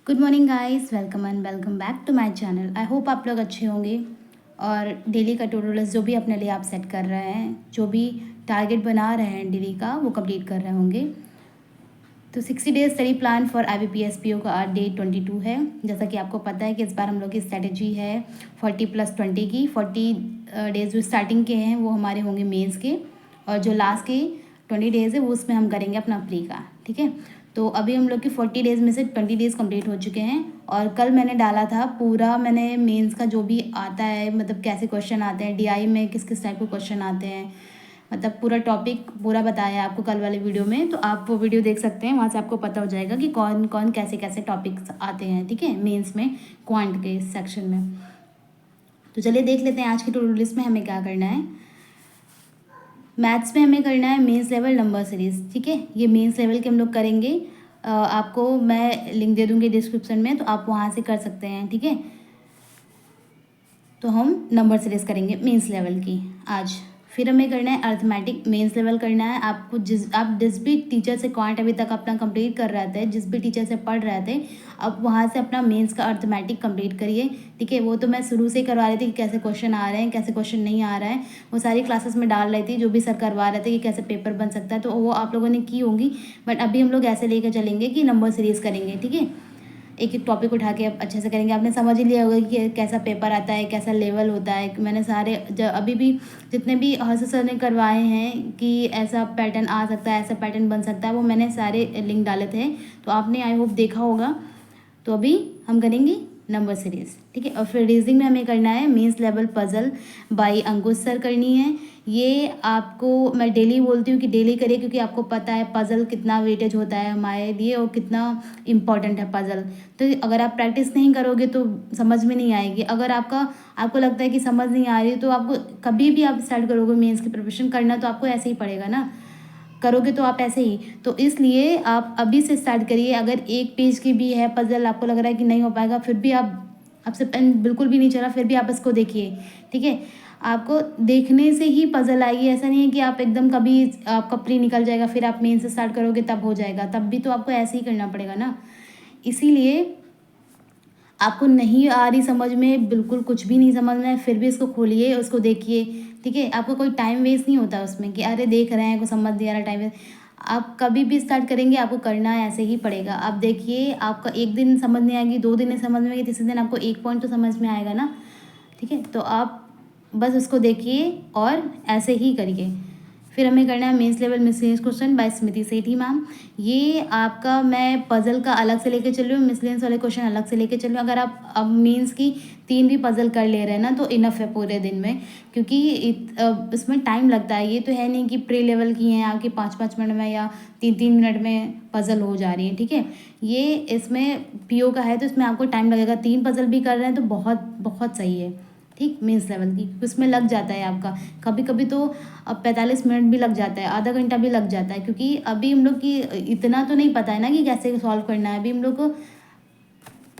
Good morning guys, welcome and welcome back to my channel. I hope आप लोग अच्छे होंगे और डेली का टू डू लिस्ट जो भी अपने लिए आप सेट कर रहे हैं, जो भी टारगेट बना रहे हैं डेली का, वो कंप्लीट कर रहे होंगे। तो 60 days study plan for IBPS-PO का आज डे 22 है। जैसा कि आपको पता है कि इस बार हम लोग की स्ट्रेटेजी है 40+20 की। 40 डेज जो स्टार्टिंग के हैं वो हमारे होंगे मेंस के, और जो लास्ट के 20 डेज़ है वो उसमें हम करेंगे अपना प्री का। ठीक है, तो अभी हम लोग की 40 डेज़ में से 20 डेज़ कंप्लीट हो चुके हैं। और कल मैंने डाला था पूरा, मैंने मेंस का जो भी आता है, मतलब कैसे क्वेश्चन आते हैं, DI में किस किस टाइप के क्वेश्चन आते हैं, मतलब पूरा टॉपिक पूरा बताया आपको कल वाले वीडियो में। तो आप वो वीडियो देख सकते हैं, वहाँ से आपको पता हो जाएगा कि कौन कौन कैसे कैसे टॉपिक्स आते हैं। ठीक है, मेंस में क्वांट के सेक्शन में। तो चलिए देख लेते हैं आज की टू डू लिस्ट में हमें क्या करना है। मैथ्स में हमें करना है मेंस लेवल नंबर सीरीज़। ठीक है, ये मेंस लेवल के हम लोग करेंगे। आपको मैं लिंक दे दूँगी डिस्क्रिप्शन में, तो आप वहाँ से कर सकते हैं। ठीक है, तो हम नंबर सीरीज़ करेंगे मेंस लेवल की आज। फिर हमें करना है अर्थमेटिक मेंस लेवल करना है। आपको जिस भी टीचर से क्वांट अभी तक अपना कंप्लीट कर रहे थे, जिस भी टीचर से पढ़ रहे थे, अब वहाँ से अपना मेंस का अर्थमेटिक कंप्लीट करिए। ठीक है, वो तो मैं शुरू से ही करवा रही थी कि कैसे क्वेश्चन आ रहे हैं, कैसे क्वेश्चन नहीं आ रहा है, वो सारी क्लासेस में डाल रही थी जो भी सर करवा रहे थे कि कैसे पेपर बन सकता है। तो वो आप लोगों ने की होंगी, बट अभी हम लोग ऐसे लेकर चलेंगे कि नंबर सीरीज़ करेंगे। ठीक है, एक एक टॉपिक उठा के अब अच्छे से करेंगे। आपने समझ ही लिया होगा कि कैसा पेपर आता है, कैसा लेवल होता है। मैंने सारे अभी भी जितने भी हर्ष सर ने करवाए हैं कि ऐसा पैटर्न आ सकता है, ऐसा पैटर्न बन सकता है, वो मैंने सारे लिंक डाले थे, तो आपने आई होप देखा होगा। तो अभी हम करेंगे नंबर सीरीज़। ठीक है, और फिर रीजनिंग में हमें करना है मेंस लेवल पजल बाय अंकुश सर करनी है। ये आपको मैं डेली बोलती हूँ कि डेली करिए, क्योंकि आपको पता है पजल कितना वेटेज होता है हमारे लिए और कितना इम्पॉर्टेंट है पजल। तो अगर आप प्रैक्टिस नहीं करोगे तो समझ में नहीं आएगी। अगर आपको लगता है कि समझ नहीं आ रही, तो आपको कभी भी आप स्टार्ट करोगे मेंस की प्रिपरेशन करना, तो आपको ऐसे ही पड़ेगा ना, करोगे तो आप ऐसे ही। तो इसलिए आप अभी से स्टार्ट करिए। अगर एक पेज की भी है पजल, आपको लग रहा है कि नहीं हो पाएगा, फिर भी आपसे पेन बिल्कुल भी नहीं चला, फिर भी आप इसको देखिए। ठीक है, आपको देखने से ही पजल आएगी। ऐसा नहीं है कि आप एकदम कभी आपका प्री निकल जाएगा फिर आप मेन से स्टार्ट करोगे तब हो जाएगा, तब भी तो आपको ऐसे ही करना पड़ेगा ना। इसीलिए आपको नहीं आ रही समझ में, बिल्कुल कुछ भी नहीं समझ में है, फिर भी इसको खोलिए, उसको देखिए। ठीक है, आपको कोई टाइम वेस्ट नहीं होता उसमें कि अरे देख रहे हैं कुछ समझ नहीं आ रहा, टाइम वेस्ट। आप कभी भी स्टार्ट करेंगे आपको करना ऐसे ही पड़ेगा। आप देखिए, आपका एक दिन समझ नहीं आएगी, 2 दिन नहीं समझ में आएगी, तीसरे दिन आपको एक पॉइंट तो समझ में आएगा ना। ठीक है, तो आप बस उसको देखिए और ऐसे ही करिए। फिर हमें करना है mains level miscellaneous question by Smriti Sethi ma'am. ये आपका मैं पजल का अलग से लेके चल रही हूँ, मिसलेनियस वाले क्वेश्चन अलग से लेके चल रही हूँ। अगर आप अब मेंस की 3 भी पजल कर ले रहे हैं ना, तो इनफ है पूरे दिन में, क्योंकि इसमें टाइम लगता है। ये तो है नहीं कि प्री लेवल की हैं आपकी 5-5 मिनट में या 3-3 मिनट में पजल हो जा रही है। ठीक है, ये इसमें PO का है तो इसमें आपको टाइम लगेगा। 3 पजल भी कर रहे हैं तो बहुत बहुत सही है। ठीक, मेंस लेवल की उसमें लग जाता है आपका, कभी कभी तो 45 मिनट भी लग जाता है, आधा घंटा भी लग जाता है, क्योंकि अभी हम लोग की इतना तो नहीं पता है ना कि कैसे सॉल्व करना है। अभी हम लोग को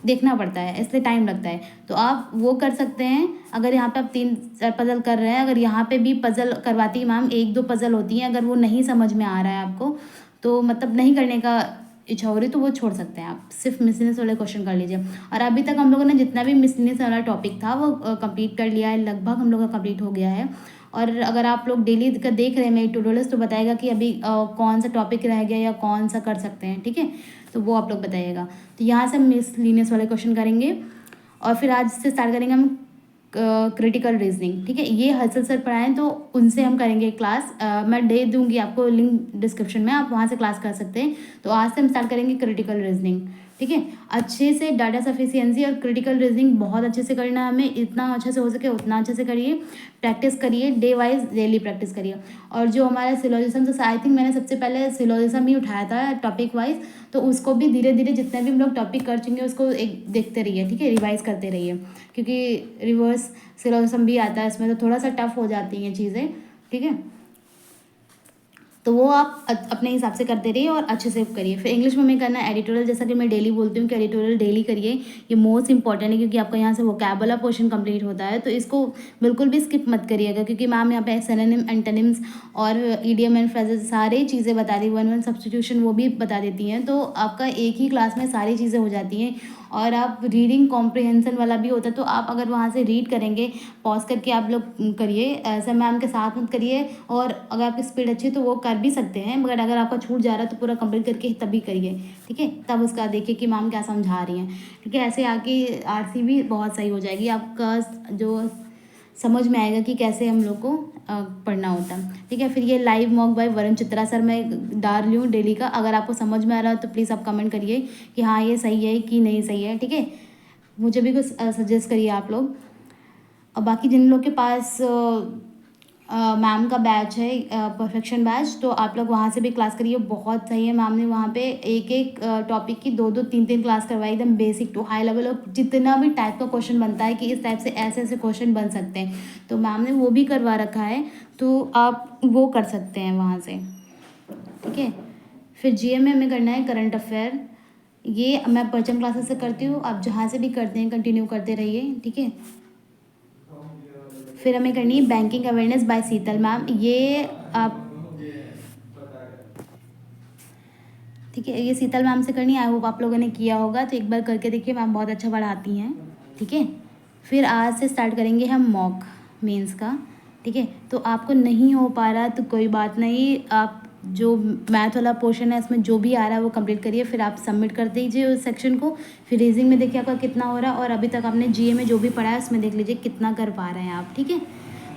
देखना पड़ता है, इसलिए टाइम लगता है। तो आप वो कर सकते हैं। अगर यहाँ पे आप 3 पजल कर रहे हैं, अगर यहाँ पे भी पजल करवाती है मैम, 1-2 पजल होती हैं, अगर वो नहीं समझ में आ रहा है आपको, तो मतलब नहीं करने का इच्छा हो रही, तो वो छोड़ सकते हैं आप, सिर्फ मिसलेनियस वाले क्वेश्चन कर लीजिए। और अभी तक हम लोगों ने जितना भी मिसलेनियस वाला टॉपिक था वो कंप्लीट कर लिया है, लगभग हम लोग का कंप्लीट हो गया है। और अगर आप लोग डेली का देख रहे हैं मेरी टू डू लिस्ट, तो बताएगा कि अभी कौन सा टॉपिक रह गया या कौन सा कर सकते हैं। ठीक है, तो वो आप लोग बताइएगा। तो यहाँ से हम मिसलेनियस वाले क्वेश्चन करेंगे और फिर आज से स्टार्ट करेंगे हम क्रिटिकल रीजनिंग। ठीक है, ये हर्षल सर पढ़ाएं तो उनसे हम करेंगे क्लास। मैं दे दूंगी आपको लिंक डिस्क्रिप्शन में, आप वहाँ से क्लास कर सकते हैं। तो आज से हम स्टार्ट करेंगे क्रिटिकल रीजनिंग। ठीक है, अच्छे से डाटा सफिशिएंसी और क्रिटिकल रीजनिंग बहुत अच्छे से करना है हमें, इतना अच्छे से हो सके उतना अच्छे से करिए, प्रैक्टिस करिए, डे वाइज डेली प्रैक्टिस करिए। और जो हमारा सिलोजिज्म, तो आई थिंक मैंने सबसे पहले सिलोजिज्म ही उठाया था टॉपिक वाइज, तो उसको भी धीरे धीरे जितने भी हम लोग टॉपिक कर चुके हैं उसको एक देखते रहिए। ठीक है, रिवाइज करते रहिए, क्योंकि रिवर्स सिलोजिज्म भी आता है इसमें, तो थोड़ा सा टफ हो जाती हैं चीज़ें। ठीक है, तो वो आप अपने हिसाब से करते रहिए और अच्छे से करिए। फिर इंग्लिश में हमें करना है एडिटोरियल, जैसा कि मैं डेली बोलती हूँ कि एडिटोरियल डेली करिए। ये मोस्ट इंपॉर्टेंट है क्योंकि आपका यहाँ से वोकैब वाला पोर्शन कंप्लीट होता है, तो इसको बिल्कुल भी स्किप मत करिएगा क्योंकि मैम यहाँ पे सिनोनिम, एंटोनिम्स और ईडियम एंड फ्रेजेस सारी चीज़ें बता दी, वन सब्स्टिट्यूशन वो भी बता देती हैं। तो आपका एक ही क्लास में सारी चीज़ें हो जाती हैं। और आप रीडिंग कॉम्प्रिहेंशन वाला भी होता है, तो आप अगर वहाँ से रीड करेंगे, पॉज करके आप लोग करिए, ऐसा मैम के साथ मत करिए। और अगर आपकी स्पीड अच्छी है तो वो कर भी सकते हैं, मगर अगर आपका छूट जा रहा है तो पूरा कंप्लीट करके तभी करिए, ठीक है। तब उसका देखिए कि मैम क्या समझा रही हैं, ठीक है। ऐसे आके आरसी भी बहुत सही हो जाएगी, आपका जो समझ में आएगा कि कैसे हम लोग को पढ़ना होता है, ठीक है। फिर ये live mock by Varun Chitra sir मैं डाल रही हूँ डेली का। अगर आपको समझ में आ रहा है तो प्लीज़ आप कमेंट करिए कि हाँ ये सही है कि नहीं सही है, ठीक है। मुझे भी कुछ सजेस्ट करिए आप लोग। और बाकी जिन लोग के पास मैम का बैच है, परफेक्शन बैच, तो आप लोग वहाँ से भी क्लास करिए, बहुत सही है। मैम ने वहाँ पे एक एक टॉपिक की 2-2 3-3 क्लास करवाई, एकदम बेसिक टू हाई लेवल, और जितना भी टाइप का क्वेश्चन बनता है कि इस टाइप से ऐसे ऐसे क्वेश्चन बन सकते हैं, तो मैम ने वो भी करवा रखा है, तो आप वो कर सकते हैं वहाँ से, ठीक है। फिर जीएम में हमें करना है करंट अफेयर, ये मैं परचम क्लासेस से करती हूँ, आप जहाँ से भी करते हैं कंटिन्यू करते रहिए, ठीक है। फिर हमें करनी है banking awareness by Sheetal ma'am, ये आप, ठीक है, ये शीतल मैम से करनी है। आई होप आप लोगों ने किया होगा, तो एक बार करके देखिए, मैम बहुत अच्छा पढ़ाती हैं, ठीक है। फिर आज से स्टार्ट करेंगे हम मॉक मेंस का, ठीक है। तो आपको नहीं हो पा रहा तो कोई बात नहीं, आप जो मैथ वाला पोर्शन है इसमें जो भी आ रहा है वो कंप्लीट करिए, फिर आप सबमिट कर दीजिए उस सेक्शन को। फिर रीजनिंग में देखिए आपका कितना हो रहा है, और अभी तक आपने जीए में जो भी पढ़ा है उसमें देख लीजिए कितना कर पा रहे हैं आप, ठीक है।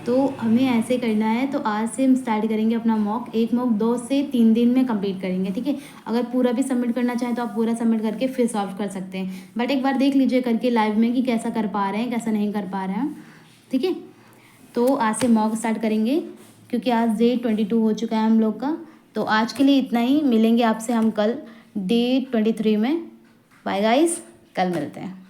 तो हमें ऐसे करना है, तो आज से हम स्टार्ट करेंगे अपना मॉक। एक मॉक 2 से 3 दिन में कंप्लीट करेंगे, ठीक है। अगर पूरा भी सबमिट करना चाहें तो आप पूरा सबमिट करके फिर सॉल्व कर सकते हैं, बट एक बार देख लीजिए करके लाइव में कि कैसा कर पा रहे हैं, कैसा नहीं कर पा रहे हैं, ठीक है। तो आज से मॉक स्टार्ट करेंगे क्योंकि आज डे 22 हो चुका है हम लोग का। तो आज के लिए इतना ही, मिलेंगे आपसे हम कल डे 23 में। बाय गाइस, कल मिलते हैं।